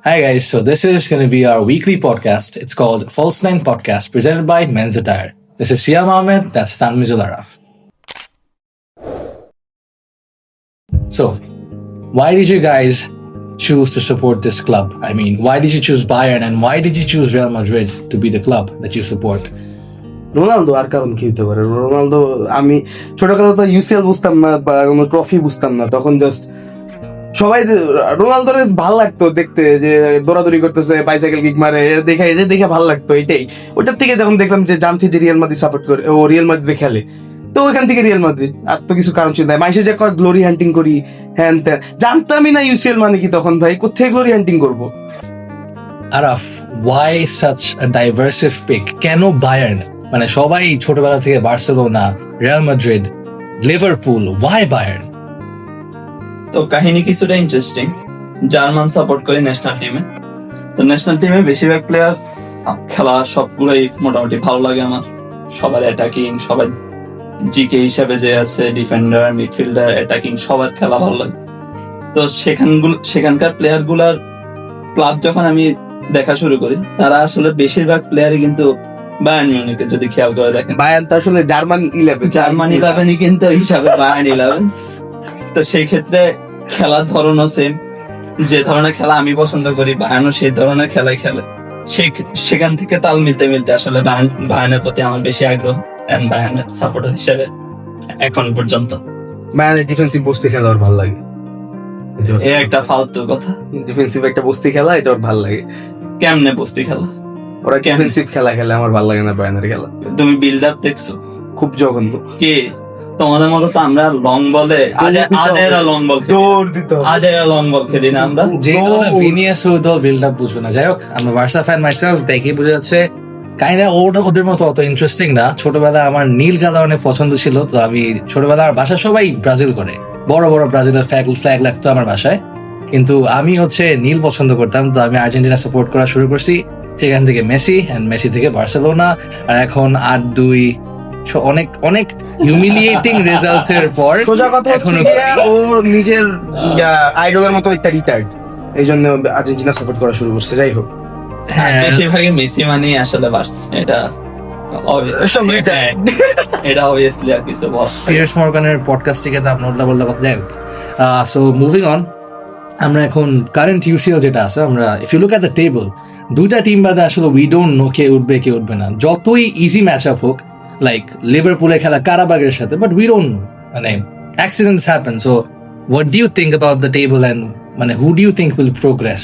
Hi guys, so this is going to be our weekly podcast. It's called False Nine Podcast, presented by Men's Attire. This is Shia Ahmed, that's Tanmizul Araf. So, why did you guys choose to support this club? I mean, why did you choose Bayern and why did you choose Real Madrid to be the club that you support? Ronaldo আর কারণ কি হতে পারে? Ronaldo আমি ছোটখাটো তো UCL বুঝতাম না বা কোনো ট্রফি বুঝতাম না, তখন জাস্ট সবাই রোনালদোর ভালো লাগতো দেখতে, যে দৌড়াদৌড়ি করতেছে, বাইসাইকেল কিক মারে, দেখে ভালো লাগতো এটাই। ওটার থেকে যখন দেখলাম যে জানতে যে রিয়াল মাদ্রিদ সাপোর্ট করে, ও রিয়াল মাদ্রিদে খেলে, তো ওইখান থেকে রিয়াল মাদ্রিদ। আর তো কিছু কারণ ছিল না, মাইসে যে গ্লোরি হান্টিং করি হ্যান ত্যান, জানতামই না ইউসিএল মানে কি তখন। ভাই কোথায় গ্লোরি হান্টিং করবো? Araf, why such a diversive pick? কেন বায়ার্ন? মানে সবাই ছোটবেলা থেকে Barcelona, Real Madrid, Liverpool, why Bayern? তো কাহিনী কিছুটা ইন্টারেস্টিং। জার্মান সাপোর্ট করি ন্যাশনাল টিমে, তো ন্যাশনাল টিমে বেশিরভাগ প্লেয়ার খেলা সবগুলোই মোটামুটি ভালো লাগে আমার। সবার অ্যাটাকিং, সবার জিকে হিসাবে যে আছে, ডিফেন্ডার, মিডফিল্ডার, অ্যাটাকিং, সবার খেলা ভালো লাগে। তো সেখানকার প্লেয়ার গুলার ক্লাব যখন আমি দেখা শুরু করি, তারা আসলে বেশিরভাগ প্লেয়ারই কিন্তু বায়ার্ন মিউনিখের, যদি খেয়াল করে দেখেন। বায়ার্ন তো আসলে জার্মান 11ই কিন্তু হিসাবে বায়ার্ন 11। তো সেই ক্ষেত্রে খেলার ধরনও সেম, যে ধরনের খেলা আমি পছন্দ করি বায়ার্নও সেই ধরনের খেলাই খেলে। সেখান থেকে তাল মিলতে মিলতে আসলে বায়ার্নের প্রতি আমার বেশি আগ্রহ, বায়ার্নের সাপোর্টার হিসেবে এখন পর্যন্ত। বায়ার্নের ডিফেন্সিভ বস্তি খেলা ওর ভালো লাগে। এ একটা ফালতু কথা, ডিফেন্সিভ একটা বস্তি খেলা, এটা ওর ভালো লাগে। কেমনে বস্তি খেলা? ওরা ডিফেন্সিভ খেলা খেলে, আমার ভালো লাগে না বায়ার্নের খেলা। তুমি বিল্ড আপ দেখছো? খুব জঘন্য। কে তোমাদের মতো তো আমরা লং বলে আজেরা লং বল দৌড় দিত, আজেরা লং বল খেলি না আমরা। যেহেতু ভিনিয়াস তো বিল্ড আপ বুঝবো না। যাই হোক, আমরা বার্সা ফ্যান মাইসেলফ, দেখে বোঝা যাচ্ছে কাইন্ডা ওদের মতো অত ইন্টারেস্টিং না। ছোটবেলায় আমার নীল কালার অনেক পছন্দ ছিল, তো আমি ছোটবেলায় আমার বাসায় সবাই ব্রাজিল করে, বড় বড় ব্রাজিলের ফ্ল্যাগ লাগতো আমার বাসায়, কিন্তু আমি নীল পছন্দ করতাম। তো আমি আর্জেন্টিনা সাপোর্ট করা শুরু করছি, সেখান থেকে মেসি, এন্ড মেসি থেকে বার্সেলোনা, আর এখন 8-2। অনেক অনেক হিউমিলিয়েটিং রেজাল্টস এর পর সোজা কথা হচ্ছে ও নিজের আইডলের মতো একটা রিটায়ার্ড, এই জন্য আর্জেন্টিনা সাপোর্ট করা শুরু করছে। যাই হোক, বেশিরভাগই মেসি মানে আসলে বার্সা, এটা অবভিয়াসলি আর কিছু পিয়ার্স মর্গানের পডকাস্টটিকে তো আপনি উল্টা পাল্টা কথা। যাই হোক, সো মুভিং অন, আমরা এখন কারেন্ট ইউসিএল যেটা আছে, আমরা if you look at the table, দুইটা টিম বাদে আসলে উই ডোন্ট নো কে উঠবে কে উঠবে না। যতই ইজি ম্যাচ আপ হোক, লাইক লিভারপুলের খেলা কারাবাগের সাথে, বাট উই ডোন্ট নো, মানে accidents happen. So what do you think about the table and মানে who do you think will progress?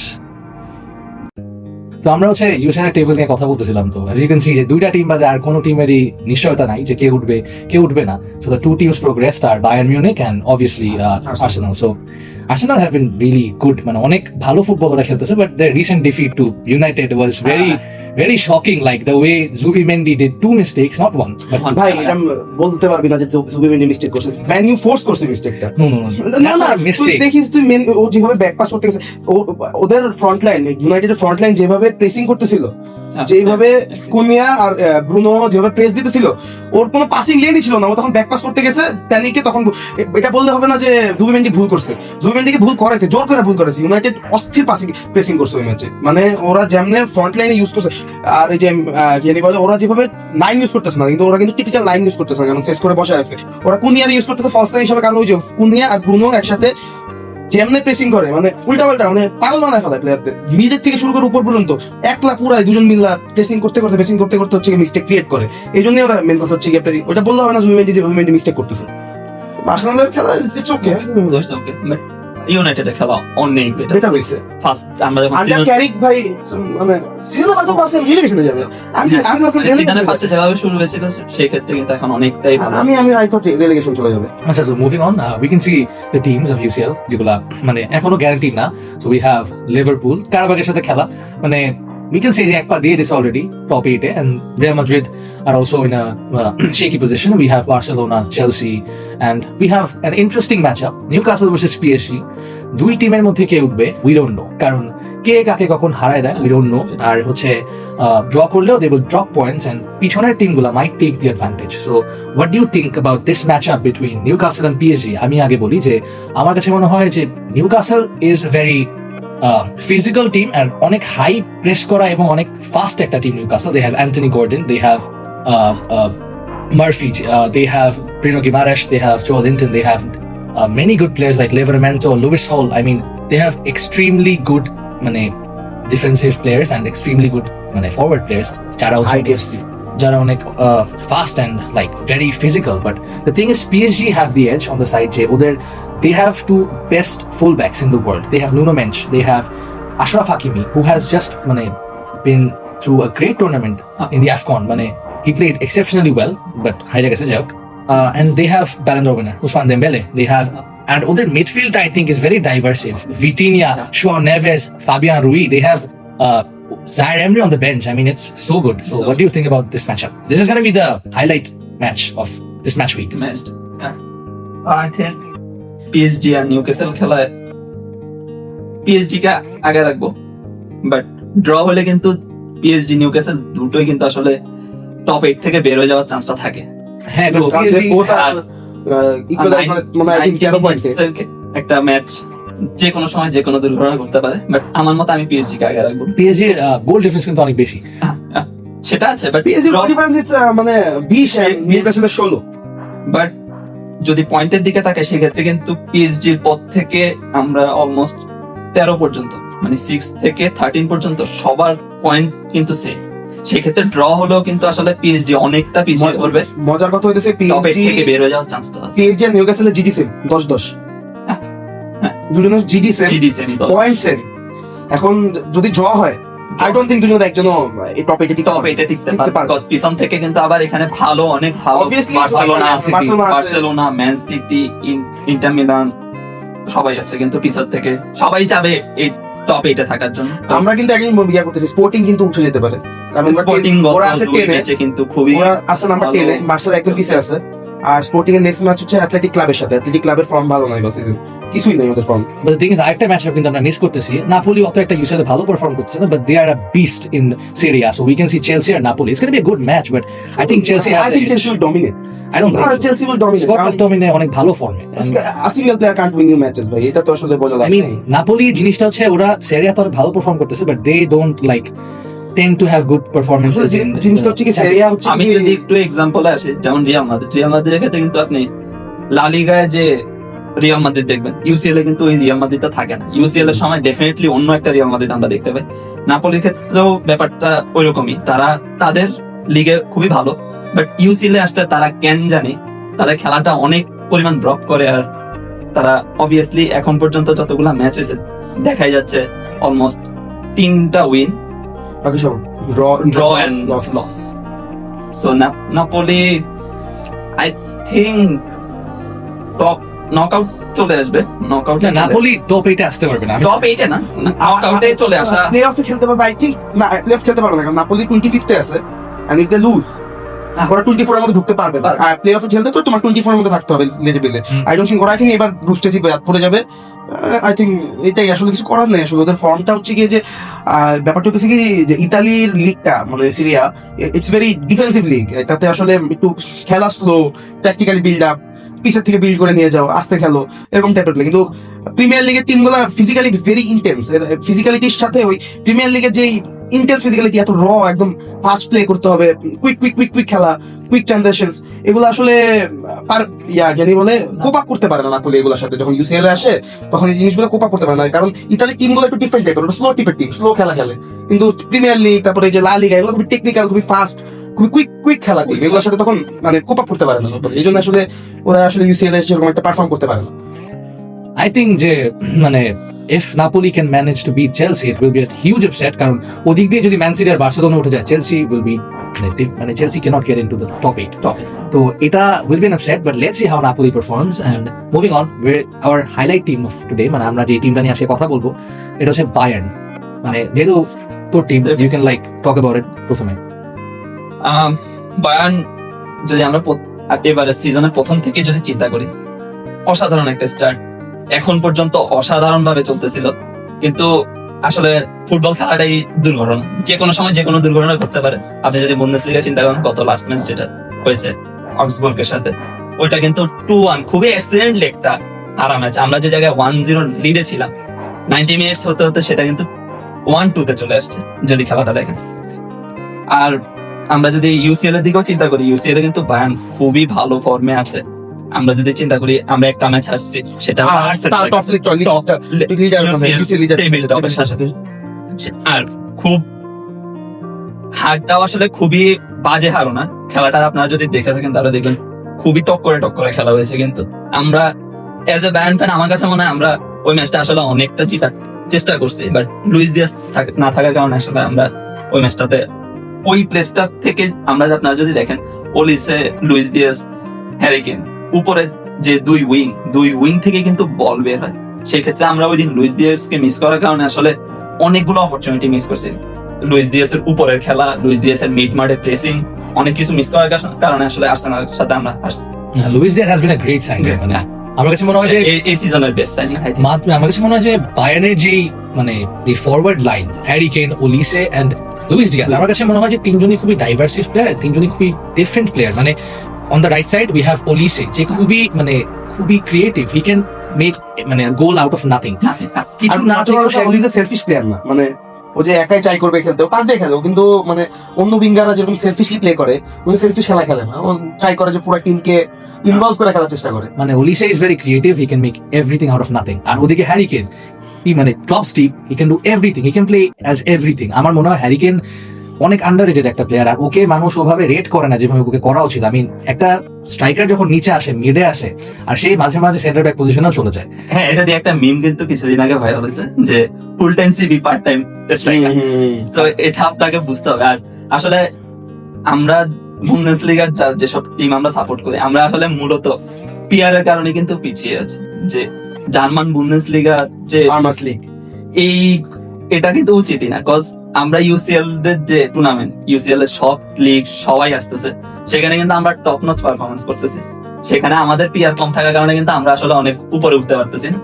তো আমরা ইউসিএল টেবল নিয়ে কথা বলতেছিলাম। তো অ্যাজ ইউ ক্যান সি, যে দুইটা টিম বাদে আর কোনো টিমেরই নিশ্চয়তা নাই যে কে উঠবে কে উঠবে না। So the two teams progressed are Bayern Munich and obviously Arsenal. So Arsenal have been really good, মানে অনেক ভালো ফুটবল ওরা খেলতেছে, but the recent defeat to United was very shocking, like the way Zubimendi did 2 mistakes, not 1. ভাই এটা বলতে পারবি না যে জুবিমেন্ডি মিস্টেক করছে, ম্যান ইউ ফোর্স করছে মিস্টেকটা। No, না না, mistake. দেখিস তুই ও যেভাবে ব্যাক পাস করতে গেছে, ওদের ফ্রন্ট লাইন, ইউনাইটেডের ফ্রন্ট লাইন যেভাবে প্রেসিং করতেছিল, যেভাবে কুনিয়া আর ব্রুনো যেভাবে প্রেস দিতেছিল, ওর কোনো পাসিং লেনই ছিল না। ও তখন ব্যাক পাস করতে গেছে প্যানিকে, তখন এটা বলতে হবে না যে জুবিমেন্ডি ভুল করছে। জুবিমেন্ডিকে ভুল করাইছে, জোর করে ভুল করেছে। ইউনাইটেড অস্থির প্রেসিং করছে ওই ম্যাচে, মানে ওরা যেমনে ফ্রন্ট লাইনে ইউজ করছে। আর এই যে বলে, ওরা যেভাবে লাইন ইউজ করতেছে না, কিন্তু ওরা কিন্তু টিপিক্যাল লাইন ইউজ করতেছে না, কারণ শেষ করে বসে রাখছে। ওরা কুনিয়ার ইউজ করতেছে ফলস লাইন হিসেবে, কারণ ওই যে কুনিয়া আর ব্রুনো একসাথে যেমনে প্রেসিং করে, মানে উল্টা পাল্টা, মানে পাগল বানায় ফেলায় প্লেয়ারদের, নিজের থেকে শুরু করে উপর পর্যন্ত একলা পুরাই দুজন মিল্লা প্রেসিং করতে হচ্ছে মিস্টেক ক্রিয়েট করে। এই জন্যই ওরা মেন কথা হচ্ছে ওটা বললে হবে না জুবিমেন্ডি মিস্টেক করতেছে। আর্সেনালের খেলা ইটস ওকে, ইউনাইটেডের খেলা অনেক বেটার হইছে। ফার্স্ট আমরা যখন আন্ডার ক্যারিক ভাই, মানে সিজন ফার্স্ট রিলেগেশনে যাবে। সিজনে ফার্স্টে যেভাবে শুরু হয়েছিল সেই ক্ষেত্রে কিন্তু এখন অনেকটাই ভালো। আমি আই থট রিলেগেশন চলে যাবে। আচ্ছা, so moving on, we can see the teams of UCL যেগুলা মানে এখনো গ্যারান্টি না। সো উই হ্যাভ লিভারপুল, কারাবাগের সাথে খেলা, মানে we can say এক পা দিয়ে this already top 8, and Real Madrid are also in a shaky position. We have Barcelona, Chelsea, and we have an interesting matchup, Newcastle versus PSG. দুই টিমের মধ্যে কে উঠবে we don't know, কারণ কে কাকে কখন হারায় দেয় we don't know. আর ড্র করলেও they will drop points and পিছনের টিমগুলা might take the advantage. So what do you think about this matchup between Newcastle and PSG? আমি আগে বলি যে আমার কাছে মনে হয় যে Newcastle is very physical team and অনেক হাই প্রেস করা এবং অনেক ফাস্ট একটা team Newcastle. They have Anthony Gordon, they have Murphy, they have Bruno Guimaraes, they have Joel Linton, they have many good players like Livramento, Lewis Hall. I mean, they have extremely good defensive players and extremely good forward players যারা অনেক fast and like very physical. But the thing is, PSG have the edge on the side. They have two best fullbacks in the world. They have Nuno Mendes, they have Ashraf Hakimi, who has just been through a great tournament in the AFCON. He played exceptionally well, but and they have Ballon d'Or winner Ousmane Dembele. They have, and other midfield I think is very diverse. Vitinha, João Neves, Fabian Ruiz. They have Zaire Emery on the bench. I mean, it's so good. So what do you think about this matchup? This is going to be the highlight match of this match week. I think PSG আর Newcastle খেলায় PSG কে আগে রাখবো, but draw হলে কিন্তু PSG Newcastle দুটোই কিন্তু আসলে টপ 8 থেকে বের হয়ে যাওয়ার চান্সটা থাকে। হ্যাঁ, তো PSG একটা ম্যাচ যে কোনো সময় যে কোনো দুর্ঘটনা ঘটতে পারে, বাট আমার মতে আমি PSG কে আগে রাখবো। PSG এর গোল ডিফারেন্স কিন্তু অনেক বেশি। সেটা আছে, but PSG goal difference it's 20 and Newcastle 16, but যদি পয়েন্টের দিকে তাকাই সেক্ষেত্রে কিন্তু পিএসজির পর থেকে আমরা অলমোস্ট 13 পর্যন্ত 6 থেকে 13 পর্যন্ত সবার পয়েন্ট কিন্তু সেম। সেক্ষেত্রে ড্র হলেও কিন্তু আসলে পিএসজি অনেকটা পিছিয়ে পড়বে। মজার কথা হইতেছে টপ 8 PSG থেকে বের হয়ে যাওয়ার চান্সটা আছে। PSG আর নিউক্যাসলের জিডি সেম 10-10, দুজনের জিডি সেম, পয়েন্ট সেম। এখন যদি ড্র হয় আই ডোন্ট থিংক দুজনের একজনও এই টপ 8 এ টিকতে পারবে, বিকজ পিছন থেকে কিন্তু আবার এখানে ভালো অনেক ভালো Obviously, Barcelona, man city, inter Milan সবাই আছে, কিন্তু পিছন থেকে সবাই যাবে এই টপ 8 এ থাকার জন্য। আমরা কিন্তু একই ইয়া করতেছি, স্পোর্টিং কিন্তু উঠে যেতে পারে, কারণ স্পোর্টিং ওরা আছে 10 এ, ম্যাচে কিন্তু খুবই ওরা আছে নাম্বার 10 এ, বার্সার একদম পিছে আছে। আর স্পোর্টিং এর নেক্সট ম্যাচ হচ্ছে অ্যাথলেটিক ক্লাবের সাথে। অ্যাথলেটিক ক্লাবের ফর্ম ভালো নয় বা সিজন কিছুই নাই ওদের form. But the thing is, আরেকটা ম্যাচআপ কিন্তু আমরা মিস করতেছি। নাপোলি অত একটা ইউসিএল ভালো পারফর্ম করতেছে না, but they are a beast in Serie A, so we can see Chelsea or Napoli. It's going to be a good match, but I think Chelsea has I think Chelsea will dominate. I don't think Chelsea will dominate. Scott McTominay অনেক ভালো ফর্মে। A single player can't win you matches ভাই, এটা তো আসলে বলা I mean, নাপোলির জিনিসটা হচ্ছে ওরা Serie A তো ভালো পারফর্ম করতেছে, but they don't tend to have good performances in জিনিসটা হচ্ছে কি Serie A হচ্ছে, আমি যদি একটু এক্সাম্পল আসি, যেমন রিয়াল মাদ্রিদের ক্ষেত্রে কিন্তু আপনি লা লিগায় যে রিয়াল মাদ্রিদ দেখবেন, ইউসিএল এ কিন্তু ওই রিয়াল মাদ্রিদটা থাকে না। ইউসিএল এর সময় ডেফিনেটলি অন্য একটা রিয়াল মাদ্রিদ আমরা দেখতে পাই। নাপোলির ক্ষেত্রেও ব্যাপারটা ওইরকমই, তারা তাদের লিগে খুবই ভালো, বাট ইউসিএল এ আসলে তারা কেন জানে তাদের খেলাটা অনেক পরিমাণ ড্রপ করে। আর তারা অবভিয়াসলি এখন পর্যন্ত যতগুলা ম্যাচ হয়েছে দেখাই যাচ্ছে অলমোস্ট 3টা উইন, বাকি সব draw and loss. So Napoli I think top knockout চলে আসবে। নাপোলি টপ 8 এ আসতে পারবে না। টপ 8 এ না, নকআউটে চলে আসা, প্লে-অফে খেলতে পারবে আই থিংক। না, প্লে-অফ খেলতে পারবে না, কারণ নাপোলি 25th এ আছে, এন্ড ইফ দে লুজ ওরা 24 এর মধ্যে ঢুকতে পারবে না। আর প্লে-অফে খেলতে তো তোমার 24 এর মধ্যে থাকতে হবে লেভেলে। আই ডোন্ট থিংক ওরা, আই থিংক এবার গ্রুপ স্টেজে বাদ পড়ে যাবে। আই থিংক এটাই আসলে কিছু করার নেই। আসলে ওদের ফর্মটা হচ্ছে কি যে ব্যাপারটা হচ্ছে কি যে ইতালির লিগটা Serie A, it's very defensive league. এটাতে আসলে একটু খেলা স্লো, ট্যাকটিক্যালি বিল্ড আপ, পিছের থেকে বিল্ড করে নিয়ে যাও, আস্তে খেলো, এরকম টাইপের প্লে। কিন্তু প্রিমিয়ার লিগের টিমগুলো ফিজিক্যালি ভেরি ইন্টেন্স। ফিজিক্যালিটির সাথে ওই প্রিমিয়ার লিগের যে ইন্টেন্স ফিজিক্যালিটি, এত র, একদম ফাস্ট প্লে করতে হবে, কুইক খেলা, কুইক ট্রানজাকশনস, এগুলো আসলে জানি বলে কোপ আপ করতে পারে না নাপোলি এগুলোর সাথে। যখন ইউসিএল এ আসে তখন এই জিনিসগুলো কোপ আপ করতে পারে না, কারণ ইতালির টিমগুলো একটু ডিফারেন্ট টাইপের, ওটা স্লো টিপের টিম, স্লো খেলা খেলে। কিন্তু প্রিমিয়ার লিগ, তারপরে এই যে লা লিগা, এগুলো খুবই টেকনিক্যাল, খুবই ফাস্ট, খুবই কুইক খেলা টিম, এগুলোর সাথে তখন কোপ আপ করতে পারে না। এই জন্য আসলে ওরা আসলে ইউসিএল এ সেরকম একটা পারফর্ম করতে পারে না। I think যে if Napoli can manage to beat Chelsea, it will be a huge upset, কারণ ওদিক দিয়ে যদি ম্যান সিটি আর বার্সেলোনা উঠে যায়, Chelsea will be Chelsea cannot get into the top 8. তো এটা will be an upset, but let's see how Napoli performs. And moving on, our highlight team of today, আমরা যে টিমটা নিয়ে আজকে কথা বলবো, এটা হচ্ছে বায়ার্ন। যেহেতু তোর team, you can talk about it প্রথমে। বায়ার্ন যদি আমরা এবারে সিজনের প্রথম থেকে যদি চিন্তা করি, অসাধারণ একটা স্টার্ট, এখন পর্যন্ত অসাধারণ ভাবে চলতেছিল। কিন্তু আসলে ফুটবল খেলাটাই দুর্ঘটনা, যে কোনো সময় যে কোনো দুর্ঘটনা ঘটতে পারে। আপনি যদি বুন্দেসলিগা চিন্তা করেন, গত লাস্ট ম্যাচ যেটা হয়েছে অক্সবুর্গের সাথে, ওইটা কিন্তু 2-1 খুবই অ্যাক্সিডেন্টলি একটা হারা ম্যাচ। আমরা যে জায়গায় 1-0 লিডে ছিলাম, 90 মিনিটস হতে হতে সেটা কিন্তু 1-2 চলে আসছে যদি খেলাটা দেখেন। আর আমরা যদি ইউসিএল এর দিকেও চিন্তা করি, ইউসিএল এ কিন্তু বায়ার্ন খুবই ভালো ফর্মে আছে। আমরা যদি চিন্তা করি আমরা একটা ম্যাচ হারছি, সেটা আর খুব হারটাও আসলে খুবই বাজে হারও না। খেলাটা আপনারা যদি দেখে থাকেন তাহলে দেখবেন খুবই টক্করে খেলা হয়েছে। কিন্তু আমরা এজ এ বায়ার্ন ফ্যান আমার কাছে মনে হয় আমরা ওই ম্যাচটা আসলে অনেকটা জিতার চেষ্টা করছি, বাট লুইস দিয়াস না থাকার কারণে আসলে আমরা ওই ম্যাচটাতে ওই প্লেসটা থেকে আমরা আপনারা যদি দেখেন Olise, Luis Diaz, Harry Kane, উপরে যে দুই উইং থেকে কিন্তু বল বের হয়। সেক্ষেত্রে আমরা ওই দিন লুইস দিয়াসকে মিস করার কারণে আসলে অনেকগুলো অপরচুনিটি মিস করছি। লুইস দিয়াসের উপরের খেলা, লুইস দিয়াসের মিড মাঠে প্রেসিং, অনেক কিছু মিস করার কারণে আসলে আর্সেনালের সাথে আমরা হারছি। Luis Diaz has been a great signing. মানে আমার কাছে মনে হয় যে এই সিজনের বেস্ট সাইনিং। আমার কাছে মনে হয় যে বায়ার্নের যে মানে দি forward line, Harry Kane, Olise and Luis Diaz, আমার কাছে মনে হয় যে তিনজনই খুবই ডাইভার্সিভ প্লেয়ার, তিনজনই খুবই ডিফারেন্ট প্লেয়ার। মানে on the right side we have Olise, যে খুবই ক্রিয়েটিভ, হি ক্যান মেক মানে গোল আউট অফ নাথিং। কিছু না সেলফিশ প্লেয়ার না, মানে ও যে একাই ট্রাই করবে খেলতে, ও পাস দিয়ে খেলে, কিন্তু মানে অন্য উইঙ্গাররা যেরকম সেলফিশলি প্লে করে, উনি সেলফিশ খেলা খেলে না, ও ট্রাই করে যে পুরো টিমকে ইনভলভ করে খেলার চেষ্টা করে। মানে Olise is very creative, he can make everything out of nothing. আর ওদিকে হ্যারি কেন, মানে top step, he can do everything, he can play as everything. আমার মনে হয় হ্যারি কেন অনেক আন্ডাররেটেড একটা প্লেয়ার, আর ওকে মানুষ ওভাবে রেট করে না যেভাবে ওকে করা উচিত। আমি একটা স্ট্রাইকার যখন নিচে আসে, মিডে আসে, আর সেই মাঝে মাঝে সেন্টার ব্যাক পজিশনেও চলে যায়। হ্যাঁ, এটা দিয়ে একটা মিম কিন্তু কিছুদিন আগে ভাইরাল হয়েছে যে full time CB part time striker. তো এটা আপনাকে বুঝতে হবে। আর আসলে আমরা বুন্দেসলিগার যেসব টিম আমরা সাপোর্ট করি, আমরা আসলে মূলত পিআর এর কারণে কিন্তু পিছিয়ে আছি। যে জার্মান বুন্দেসলিগা যে ফার্মার্স লিগ, এটা কিন্তু উচিতই না। কজ আমরা ইউসিএল এর যে টুর্নামেন্ট, ইউসিএল এর সব লিগ সবাই আসতেছে, সেখানে কিন্তু আমরা টপ নচ পারফরমেন্স করতেছি। সেখানে আমাদের পিআর কম থাকার কারণে কিন্তু আমরা আসলে অনেক উপরে উঠতে পারতেছি না।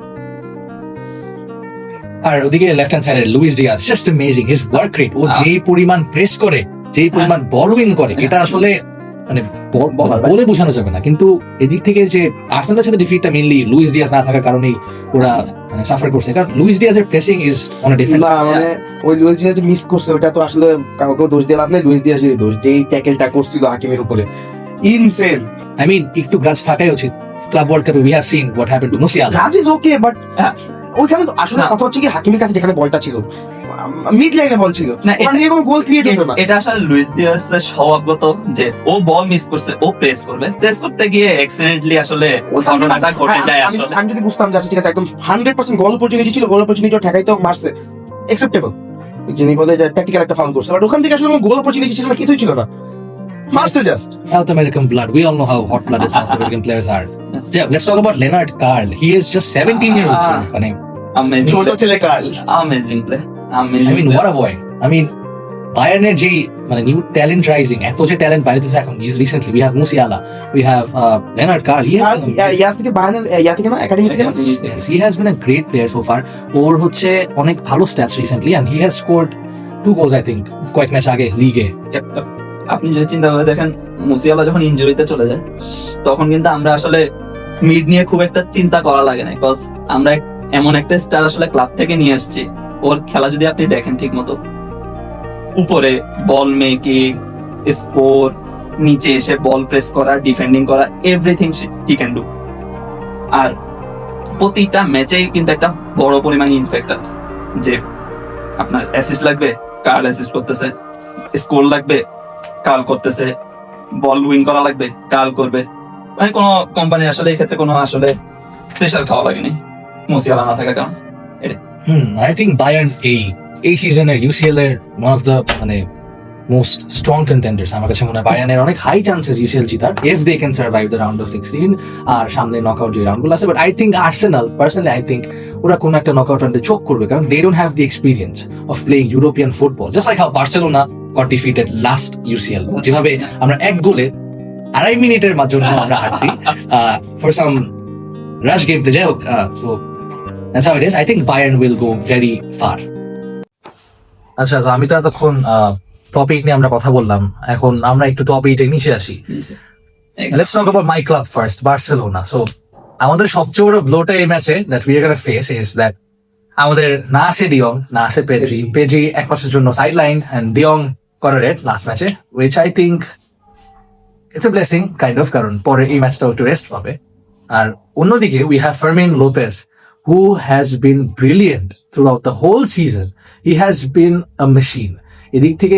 আর ওদিকে লেফট হ্যান্ড সাইডে Luis Diaz, just amazing his work rate. ও যেই পরিমাণ প্রেস করে, যেই পরিমাণ বল উইন করে, এটা আসলে মানে বলে বোঝানো যাবে না। কিন্তু এদিক থেকে যে আর্সেনালের সাথে ডিফিটটা মেইনলি লুইস ডিয়াজ না থাকার কারণেই ওরা মানে সাফার করছে। কারণ লুইস ডিয়াজের pressing is on a different. না মানে ওই লুইস ডিয়াজ মিস করছে, ওটা তো আসলে কাউকে দোষ দিয়ে লাভ নেই, লুইস ডিয়াজের দোষ। যেই ট্যাকেলটা করছিল হাকিমের উপরে, ইনসেন। আই মিন একটু গ্রাজ থাকাই উচিত। ক্লাব ওয়ার্ল্ড কাপে we have seen what happened to Musiala. Grudge is okay, but ওইখানে তো আসলে কথা হচ্ছে কি, হাকিমের কাছে যেখানে বলটা ছিল, মিড লাইনে বল ছিল না, ওখান থেকে কোনো গোল ক্রিয়েট হতো না। এটা আসলে লুইস ডিয়াজের স্বভাবগত যে ও বল মিস করছে, ও প্রেস করবে, প্রেস করতে গিয়ে অ্যাক্সিডেন্টলি আসলে ঘটনাটা ঘটে যায়। আসলে আমি যদি বুঝতাম যে ঠিক আছে একদম 100% গোল অপরচুনিটি ছিল, গোল অপরচুনিটি ঠেকাইতে মারছে, অ্যাকসেপ্টেবল। যিনি বলে যে ট্যাকটিক্যাল একটা ফাউল করছে, বাট ওখান থেকে আসলে গোল অপরচুনিটি ছিল না, কিছুই ছিল না, মারছে just. South American blood, we all know how hot-blooded South American players are. Yeah, let's talk about Lennart Karl. He is just 17 years old. মানে amazing, ছোট ছেলে Karl, amazing play, I mean what a boy. I mean বায়ার্নের যে মানে new talent rising, এত যে talent বাইরেছে এখন, recently we have Musiala, we have Lennart Karl. ইয়া থেকে বায়ার্নের ইয়া থেকে না, একাডেমি থেকে না, yes, he has been a great player so far. ওর হচ্ছে অনেক ভালো stats recently, and he has scored 2 goals I think কয়েক ম্যাচ আগে লিগে। আপনি যদি চিন্তা করে দেখেন, মুসিয়ালা যখন ইনজুরিতে চলে যায়, তখন কিন্তু আমরা আসলে মিড নিয়ে খুব একটা চিন্তা করা লাগে না, বিকজ আমরা এমন একটা স্টার আসলে ক্লাব থেকে নিয়ে আসছি। ওর খেলা যদি আপনি দেখেন ঠিক মতো, উপরে বল মেকিং, স্কোর, নিচে এসে বল প্রেস করা, ডিফেন্ডিং করা, এভরিথিং হি ক্যান ডু। আর প্রতিটা ম্যাচেই কিন্তু একটা বড় পরিমাণ ইনফেক্ট আছে, যে আপনার অ্যাসিস্ট লাগবে, কার্ল অ্যাসিস্ট করতেছে, স্কোর লাগবে, কার্ল করতেছে, বল উইন করা লাগবে, কার্ল করবে। মানে কোনো কোম্পানি আসলে এই ক্ষেত্রে কোনো আসলে প্রেশার খাওয়া লাগেনি মুসিয়ালা না থাকার কারণে। I think Bayern এই সিজনের ইউসিএল এর one of the মানে most strong contenders. আমার কাছে মনে হয় বায়ার্নের অনেক হাই চান্সেস ইউসিএল জিতার, if they can survive the round of 16 আর সামনে নকআউট যে রাউন্ডগুলো আছে। But I think Arsenal, personally I think ওরা কোনো একটা নকআউট রাউন্ডে চোখ করবে, কারণ they don't have the experience of playing European football, just like how Barcelona got defeated last UCL. যেভাবে আমরা এক গোলে 2.5 মিনিটের জন্য আমরা হারছি for some rush gameplay, যাই হোক। So that's how it is. I think Bayern will go very far. আচ্ছা, তো আমি তো এতক্ষণ টপিক নিয়ে আমরা কথা বললাম, এখন আমরা একটু টপিক নিচে আসি। Let's talk about my club first, Barcelona. So আমাদের সবচেয়ে বড় ব্লোটা এই ম্যাচে that we are going to face is that আমাদের না আসে ডিয়ং, না আসে পেড্রি। পেড্রি এক মাসের জন্য সাইড লাইন এন্ড ডিয়ং করে রেড লাস্ট ম্যাচে, which I think it's a blessing kind of, কারণ পরে এই ম্যাচটাও একটু রেস্ট পাবে। আর অন্যদিকে we have Fermin Lopez, who has been brilliant throughout the whole season. He has been a machine. এদিক থেকে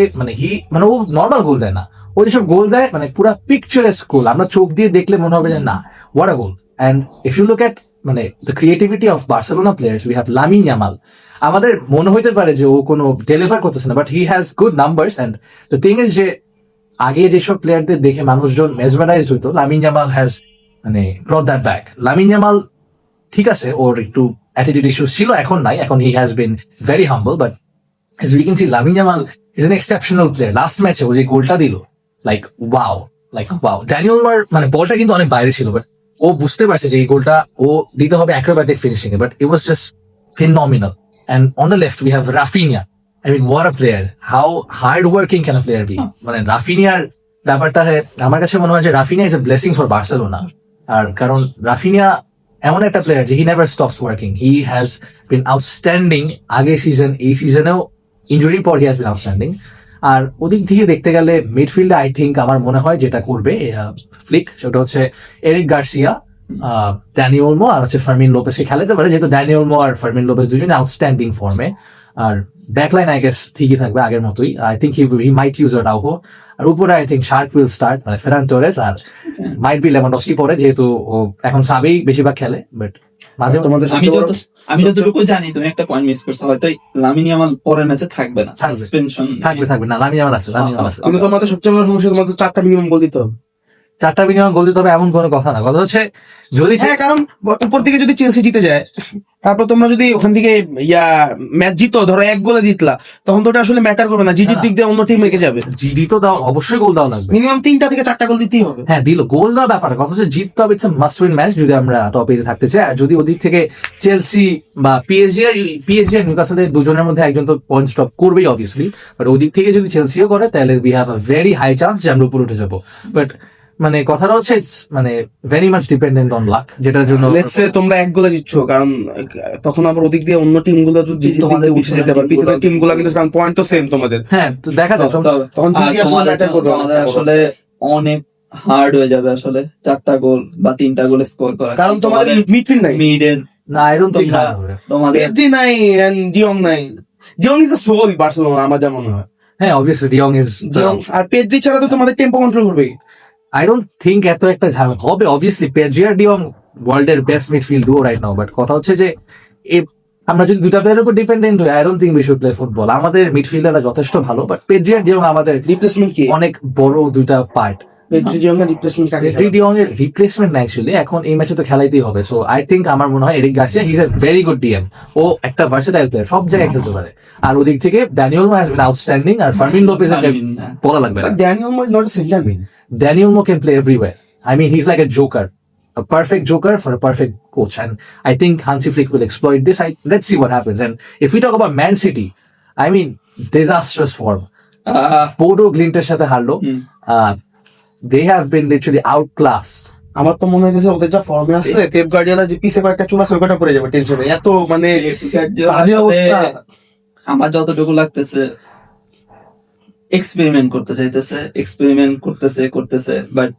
মানে ও নর্মাল গোল দেয় না, ও যেসব গোল দেয় মানে পুরা পিকচারেস্ক গোল, আমরা চোখ দিয়ে দেখলে মনে হবে যে না what a goal. And if you look at মানে the creativity of Barcelona players, we have Lamine Yamal. আমাদের মনে হইতে পারে যে ও কোনো ডেলিভার করতেছে না, but he has good numbers. And the thing is যে আগে যেসব প্লেয়ারদের দেখে মানুষজন মেসমারাইজড হইতো, লামিন জামাল হ্যাজ মানে ব্রট দ্যাট ব্যাক। লামিন জামাল ঠিক আছে, ওর একটু অ্যাটিটিউড ইস্যুস ছিল, এখন নাই, এখন হি has been very humble. But as we can see, Lamine Jamal is an exceptional player. Last ম্যাচে ও যে গোলটা দিল, লাইক ওয়াও। ড্যানিয়েল মার মানে বলটা কিন্তু অনেক বাইরে ছিল, বাট ও বুঝতে পারছে যে এই গোলটা ও দিতে হবে acrobatic finishing A, but it was just phenomenal. And on the left we have Raphinha. I mean, what a player. How hard working can a player be? মানে রাফিনিয়ার ব্যাপারটা আমার কাছে মনে হয় যে Raphinha is a blessing for Barcelona. আর কারণ Raphinha এমন একটা প্লেয়ার যে he never stops working, he has been outstanding আগের সিজন, এই সিজনেও ইনজুরির পর হি হ্যাজ বিন আউটস্ট্যান্ডিং। আর ওদিক থেকে দেখতে গেলে মিডফিল্ডে আই থিঙ্ক আমার মনে হয় যেটা করবে ফ্লিক, সেটা হচ্ছে এরিক গার্সিয়া, ড্যানি ওলমো আর হচ্ছে ফার্মিন লোপেসকে খেলাতে পারে, যেহেতু ড্যানি ওলমো আর ফার্মিন লোপেস দুজনে আউটস্ট্যান্ডিং ফর্মে। আর ব্যাকলাইন আই গেস ঠিকই থাকবে আগের মতোই, I think he might use Araujo. আর উপরে I think shark will start, মানে ফেরান তোরেস আর মাইট বি লেভানডস্কি পরে, যেহেতু ও এখন সাবেই বেশিরভাগ খেলে। বাট মাঝে তোমাদের আমি যতটুকু জানি তুমি একটা পয়েন্ট মিস করছো, হয়তো লামিন ইয়ামাল পরের ম্যাচে থাকবে না, সাসপেনশন থাকবে না, লামিন ইয়ামাল আছে, লামিন ইয়ামাল আছে। কিন্তু তোমাদের সবচেয়ে বড় সমস্যা, তোমাদের 4টা মিনিমাম গোল দিতে হবে। 4টা মিনিমাম গোল দিতে হবে এমন কোনো কথা না, কথা হচ্ছে যদি হ্যাঁ, কারণ উপর থেকে যদি চেলসি জিতে যায়, তারপর তোমরা যদি ওখান থেকে ম্যাচ জিতো, ধরো 1 গোলে জিতলা, তখন তো ওটা আসলে ম্যাটার করবে না, জিডির দিক দিয়ে অন্য টিম এগিয়ে যাবে। জিডি তো দাও, অবশ্যই গোল দেওয়া লাগবে, মিনিমাম 3টা থেকে 4টা গোল দিতেই হবে। হ্যাঁ দিল, গোল দেওয়া ব্যাপার, কথা হচ্ছে জিততে হবে, it's a must win match যদি আমরা টপ 8 থাকতে চাই। আর যদি ওদিক থেকে চেলসি বা পিএসজি আর নিউক্যাসলের দুজনের মধ্যে একজন তো পয়েন্ট স্টপ করবেই অবভিয়াসলি, বাট ওদিক থেকে যদি চেলসিও করে তাহলে we have a very high chance যে আমরা উপরে উঠে যাবো। বাট মানে কথাটা হচ্ছে মানে very much dependent on lakh, যেটার জন্য লেটস সে তোমরা 1 গোলে জিতছো, কারণ তখন আবার ওদিক দিয়ে অন্য টিম গুলো যদি তোমাদের উঠে যেতে পারে, পিছনের টিম গুলো কিন্তু কারণ পয়েন্ট তো সেম তোমাদের। হ্যাঁ তো দেখা যাক তখন জিডি আসলে ম্যাটার করবে। আমাদের আসলে অনেক হার্ড হয়ে যাবে আসলে 4টা গোল বা 3টা গোল স্কোর করা, কারণ তোমাদের মিডফিল্ড নাই, মিডের না আই ডোন্ট থিংক তোমাদের পেদ্রি নাই এন্ড ডিয়ং নাই। De Jong is the soul Barcelona আমার যা মনে হয়। হ্যাঁ অবভিয়াসলি ডিয়ং ইজ, ডিয়ং আর পেদ্রি ছাড়া তো তোমাদের টেম্পো কন্ট্রোল করবে। I don't think এত একটা ঝামেলা হবে। অবভিয়াসলি পেড্রি আর ডিয়ং ওয়ার্ল্ডের best midfield duo right now, but কথা হচ্ছে যে আমরা যদি দুটা প্লেয়ারের উপর ডিপেন্ডেন্ট হই, I don't think we should play football. আমাদের মিডফিল্ডাররা যথেষ্ট ভালো, বাট পেড্রি আর ডিয়ং আমাদের রিপ্লেসমেন্ট কি? অনেক বড় দুইটা পার্ট। পেদ্রি ডিয়ং এর রিপ্লেসমেন্ট কাকে? পেড্রি ডিয়ং এর রিপ্লেসমেন্ট না অ্যাকচুয়ালি, এখন এই ম্যাচে তো খেলাইতেই হবে। সো আই থিঙ্ক আমার মনে হয় Eric Garcia he is a very good DM, ও একটা ভার্সেটাইল প্লেয়ার, সব জায়গায় খেলতে পারে। আর ওদিক থেকে Daniel Mo has been outstanding, আর ফার্মিন লোপেজ এর বলা লাগবে না। Daniel Mo is not a center mid. Daniel Mo can play everywhere. I mean, he's like a joker, a perfect joker for a perfect coach. And I think Hansi Flick will exploit this. Let's see what happens. And if we talk about Man City, I mean, disastrous form. Bodo Glinter সাথে হারলো। They have been literally outclassed. আমার তো মনে হইতেছে ওদের যা ফর্মে আছে, Pep Guardiola যে পিছে একটা চুলা সরকারটা পড়ে যাবে টেনশনে, এত মানে বাজে অবস্থা। আমার যতটুকু লাগতেছে এক্সপেরিমেন্ট করতেছে, বাট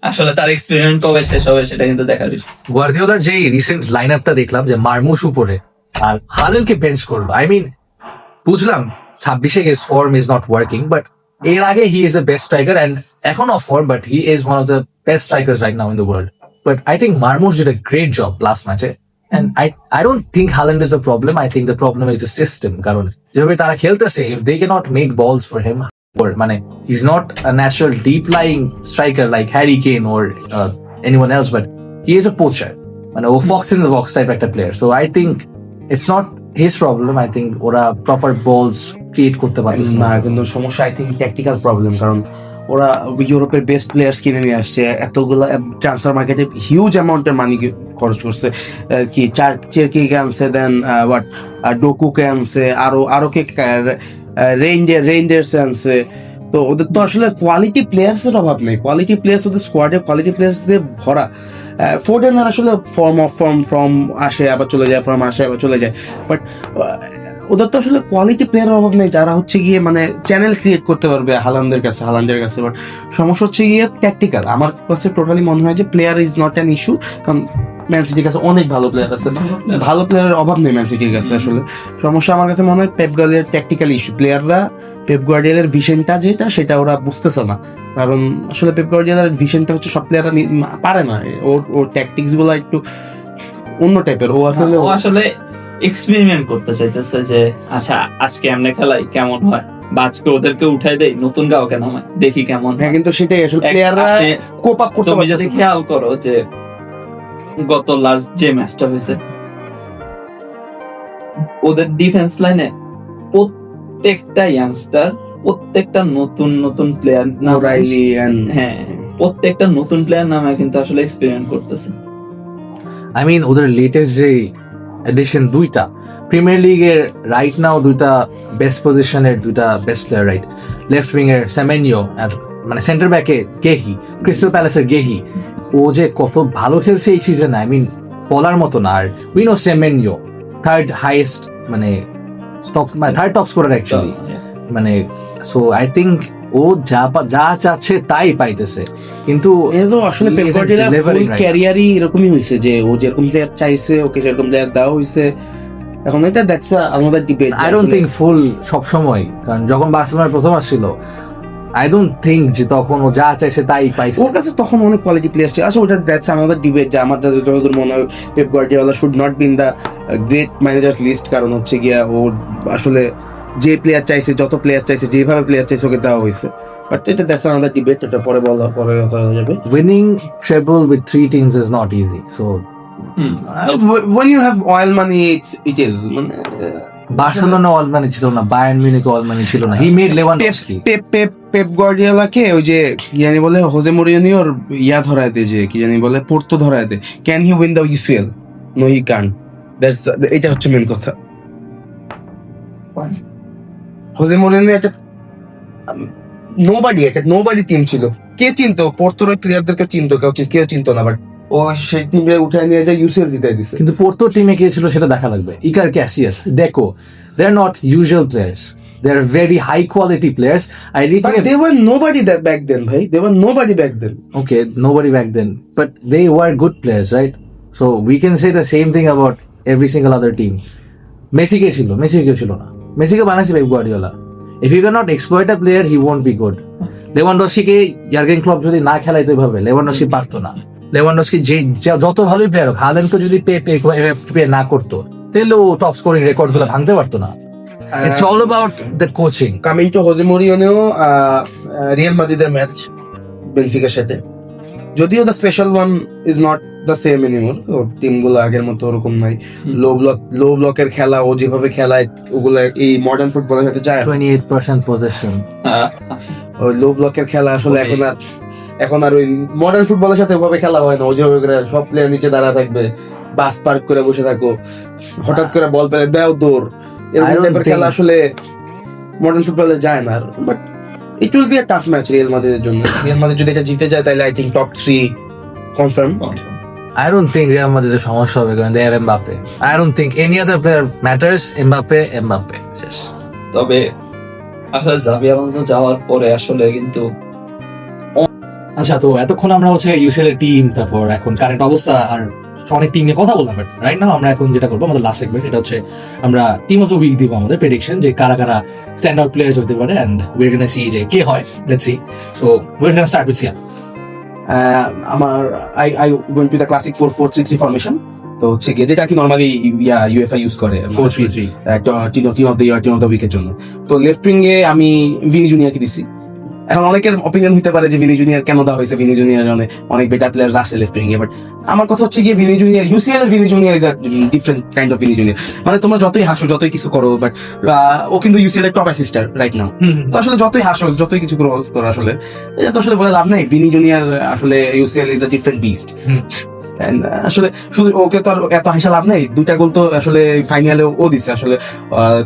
আসলে তার এক্সপেরিমেন্ট কবে শেষ হবে সেটা কিন্তু দেখার বিষয়। গুয়ার্দিওলার যে রিসেন্ট লাইন আপটা দেখলাম যে মারমুশ উপরে আর হালেনকে বেঞ্চ করলো, আই মিন বুঝলাম 26-এ his form is not working, but এর আগে he is the best striker and এখন off form, but he is one of the best strikers right now in the world. But I think Marmoush did a great job last match. And I don't think Haaland is the problem. I think the problem is the system. কারণ যেভাবে তারা খেলতেছে, if they cannot make balls for him, or মানে he's not a natural deep lying striker like Harry Kane or anyone else, but he is a poacher. মানে ও fox in the box type একটা player. So I think it's not his problem. I think ওরা proper balls create করতে পারতেছে না, কিন্তু সমস্যা I think tactical problem, কারণ ওরা ইউরোপের বেস্ট প্লেয়ার্স কিনে নিয়ে আসছে, এতগুলো ট্রান্সফার মার্কেটে হিউজ অ্যামাউন্টের মানি খরচ করছে। কি চেরকিকে আনছে, দেন ডোকুকে আনছে, আরো কে রেঞ্জার্স আনছে। তো ওদের তো আসলে কোয়ালিটি প্লেয়ার্স এর অভাব নেই, কোয়ালিটি প্লেয়ার্স ওদের স্কোয়াডে কোয়ালিটি প্লেয়ার্স দিয়ে ভরা। ফোর্ডেনের আসলে ফর্ম আসে আবার চলে যায়, ফর্ম আসে আবার চলে যায়, বাট ওদের তো আসলে কোয়ালিটি প্লেয়ারের অভাব নেই যারা হচ্ছে গিয়ে মানে চ্যানেল ক্রিয়েট করতে পারবে হালান্ডের কাছে। বাট সমস্যা হচ্ছে গিয়ে ট্যাকটিক্যাল। আমার কাছে টোটালি মনে হয় যে player is not an issue, কারণ ম্যান সিটির কাছে অনেক ভালো প্লেয়ার আছে, ভালো প্লেয়ারের অভাব নেই ম্যান সিটির কাছে। আসলে সমস্যা আমার কাছে মনে হয় পেপ গার্ডিওলার ট্যাকটিক্যাল ইস্যু। প্লেয়াররা পেপ গার্ডিওলার ভিশনটা সেটা ওরা বুঝতেছে না, কারণ আসলে পেপ গার্ডিওলার ভিশনটা হচ্ছে সব প্লেয়াররা পারে না। ওর ট্যাকটিক্স গুলো একটু অন্য টাইপের। ও আসলে এক্সপেরিমেন্ট করতে চাইতেছে যে আচ্ছা আজকে এমনি খেলাই কেমন হয়, বা আজকে ওদেরকে উঠাই দেই, নতুন কাউকে নামাই, দেখি কেমন। হ্যাঁ, কিন্তু সেটাই আসলে প্লেয়াররা কোপ আপ করতে তুমি যদি পারছে। খেয়াল করো যে গত লাস্ট যে ম্যাচটা হয়েছে, ওদের ডিফেন্স লাইনে প্রত্যেকটা ইয়াংস্টার, প্রত্যেকটা নতুন প্লেয়ার রাইলি এন্ড হ্যাঁ, প্রত্যেকটা নতুন প্লেয়ার নামে কিন্তু আসলে এক্সপেরিমেন্ট করতেছে। আই মিন ওদের লেটেস্ট যে এডিশন দুইটা প্রিমিয়ার লিগের রাইট নাও দুইটা বেস্ট পজিশনের দুইটা best player, right left wing এর সেমেনিও আর মানে সেন্টার ব্যাকে গেহি, ক্রিস্টাল প্যালেসের গেহি, ও যে কত ভালো খেলছে এই সিজনে, আই মিন বলার মতো না। আর উইনো সেমেনিও থার্ড হাইয়েস্ট মানে থার্ড টপ স্কোরার অ্যাকচুয়ালি, মানে সো আই থিঙ্ক ও যা চাচ্ছে তাই পাইতেছে। কিন্তু এটা তো আসলে পেপ গার্ডিওলার ফুল ক্যারিয়ারই এরকমই হয়েছে যে ও যেরকম প্লেয়ার চাইছে ওকে সেরকম প্লেয়ার দেওয়া হয়েছে। এখন এটা that's another debate. I don't think full সব সময়, কারণ যখন বার্সেলোনার প্রথম আসছিল আই ডোন্ট থিঙ্ক যে তখন ও যা চাইছে তাই পাইছে। ওর কাছে তখন অনেক কোয়ালিটি প্লেয়ার ছিল। আসলে ওটা দ্যাটস আনাদার ডিবেট যে আমার যতদূর মনে হয় Pep Guardiola should not be in the great managers list, কারণ হচ্ছে গিয়া ও আসলে যে প্লেয়ার চাইছে, যত প্লেয়ার চাইছে, যেভাবে প্লেয়ার চাইছে ওকে দেওয়া হয়েছে। বাট এটা দ্যাটস আনাদার ডিবেট, এটা পরে কথা হয়ে যাবে। Winning treble with 3 teams is not easy. So when you have oil money it is মানে বার্সেলোনা অল মানি ছিল না, বায়ার্ন মিউনিখ অল মানি ছিল না। He made Lewandowski. পেপ গার্ডিওলাকে ওই যে কি জানি বলে হোজে মরিনিওর ধরায় দে, যে কি জানি বলে পোর্তো ধরায় দে, can he win the UCL? No he can't. That's এটা হচ্ছে মেন কথা। হোজে মরিনিও একটা নোবডি টিম ছিল। কে চিনতো পোর্তোর প্লেয়ারদেরকে? চিনতো কেউ চিনতো না, বাট ও সেই টিমে উঠায় নিয়ে যায় ইউসিএল জিতাই দিছে। কিন্তু পোর্তো টিমে কে ছিল সেটা দেখা লাগবে। Iker Casillas, Deco, they are not usual players, they are very high quality players. I really But think they were nobody back then, bhai. They were nobody back then. okay, nobody back then, but they were good players, right? So we can say the same thing about every single other team. Messi কে ছিল না। মেসিকে বানাইছে Pep Guardiola. If you cannot exploit a player, he won't be good. লেভানডস্কিকে Jurgen Klopp যদি না খেলাইতো এভাবে, Lewandowski পারতো না। লেভানডস্কি যত ভালোই প্লেয়ার হোক, হালান্ডকে যদি পে না করতো তাহলে ও টপ স্কোরিং রেকর্ড গুলো ভাঙতে পারতো না। It's all about the coaching. Coming to Jose Mourinho, Real মাদ্রিদের ম্যাচ বেনফিকার সাথে, যদিও the special one is not the same anymore. ওর টিমগুলো আগের মতো ওরকম নাই। লো ব্লকের খেলা ও যেভাবে খেলায় ওগুলো এই মডার্ন ফুটবলের সাথে যায়। 28% possession. ওই লো ব্লকের খেলা আসলে এখন আর ওই মডার্ন ফুটবলের সাথে ওভাবে খেলা হয় না। ও যেভাবে করে সব প্লেয়ার নিচে দাঁড়া থাকবে, বাস পার্ক করে বসে থাকো, হঠাৎ করে বল পেলে দাও দৌড়, এরকম টাইপের খেলা আসলে মডার্ন ফুটবলে যায় না। But it will be a tough match Real মাদ্রিদের জন্য। রিয়াল মাদ্রিদ যদি এটা জিতে যায় তাহলে I think top 3 confirm. I don't think Real Madrid's সমস্যা হবে, কারণ they have Mbappe. I don't think any other player matters. Mbappe. Yes. তবে আসলে জাভি আলোনসো যাওয়ার পরে আসলে কিন্তু আচ্ছা, তো এতক্ষণ আমরা হচ্ছে ইউসিএল এর টিম, তারপর এখন কারেন্ট অবস্থা আর অনেক টিম নিয়ে কথা বললাম। রাইট নাও আমরা এখন যেটা করবো, আমাদের লাস্ট সেগমেন্ট, এটা হচ্ছে আমরা টিম অফ দ্য উইক দিব, আমাদের প্রেডিকশন যে কারা কারা স্ট্যান্ড আউট প্লেয়ার্স হতে পারে, and we are gonna see যে কে হয়। Let's see. So we are gonna start with সিয়াম। আমার I going to the classic 4-4-3-3 formation. তো হচ্ছে কি যেটা কি নরমালি ইউএফএ ইউজ করে 4-3-3 team of the year, team of the উইকের জন্য। তো লেফট উইং এ আমি ভিনি জুনিয়রকে দিছি। এখন অনেকের অপিনিয়ন হতে পারে যে ভিনি জুনিয়র কেন দেওয়া হয়েছে, ভিনি জুনিয়র অনেক বেটার প্লেয়ার্স আছে লেফট উইং এ। বাট আমার কথা হচ্ছে গিয়ে ভিনি জুনিয়র, ইউসিএল এর Vini junior is a different kind of Vini junior. মানে তোমরা যতই হাসো, যতই কিছু করো, বাট ও কিন্তু ইউসিএল এর টপ অ্যাসিস্টার রাইট নাও। তো আসলে যতই হাসো, যতই কিছু করো তোর, আসলে এটা তো আসলে বলে লাভ নাই। ভিনি জুনিয়র আসলে UCL is a different beast. আসলে শুধু ওকে তো আর এত হাসা লাভ নেই। 2টা গোল তো আসলে ফাইনালে ও দিছে আসলে,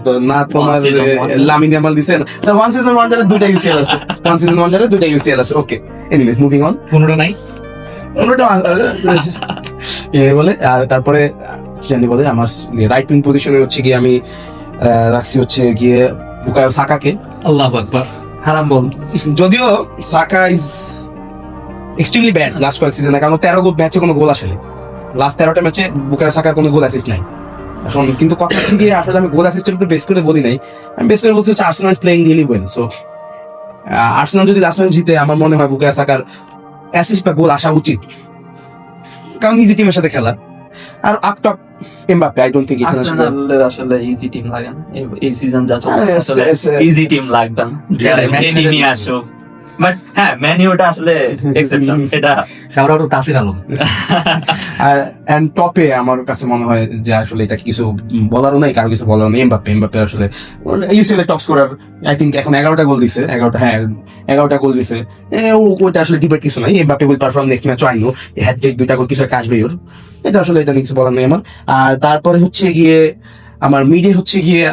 তো না তোমার লামিন ইয়ামাল দিছে না। ওয়ান সিজন ওয়ান্ডারে 2টা ইউসিএল আছে, ওয়ান সিজন ওয়ান্ডারে 2টা ইউসিএল আছে। ওকে, এনিওয়েজ মুভিং অন। 15টা নাই, বলে। আর তারপরে কি জানি বলে আমার রাইট উইং পজিশনে হচ্ছে গিয়ে আমি রাখছি হচ্ছে গিয়ে বুকায়ো সাকাকে। আল্লাহু আকবার, হারাম বল। যদিও সাকা ইজ এক্সট্রিমলি ব্যাড লাস্ট কয়েক সিজনে, কারণ 13 ম্যাচে কোনো গোল আসেনি। লাস্ট 13টা ম্যাচে বুকায়ো সাকার কোনো গোল অ্যাসিস্ট নাই। এখন কিন্তু কথা হচ্ছে গিয়ে আসলে আমি গোল অ্যাসিস্টের উপর বেস করে বলি নাই, আমি বেস করে বলছি হচ্ছে Arsenal is playing really well. So Arsenal যদি লাস্ট ম্যাচ জিতে আমার মনে হয় বুকায়ো সাকার অ্যাসিস্ট বা গোল আসা উচিত, কারণ ইজি টিমের সাথে খেলা। আর up top Mbappe, I don't think আর্সেনালের আসলে ইজি টিম লাগে না এই সিজন যা চলছে, Yes, আসলে yes, ইজি টিম লাগবে না, জেনি নিয়ে আসো। বাট হ্যাঁ, ম্যানিউটা আসলে এক্সেপশন, এটা শাউট আউট টু তাসির আলম। আর এন্ড টপে আমার কাছে মনে হয় যে আসলে এটা কিছু বলারও নাই, কারো কিছু বলারও নেই। এমবাপ্পে আসলে UCL top scorer, I think এখন 11টা গোল দিছে, 11টা গোল দিছে। ওটা আসলে ডিবেট কিছু নাই। Mbappe will perform next match, I know hat trick 2টা গোল কিছু একটা আসবেই ওর, এটা আসলে এটা নিয়ে কিছু বলার নেই আমার। আর তারপরে হচ্ছে গিয়ে আমার মিডে হচ্ছে গিয়ে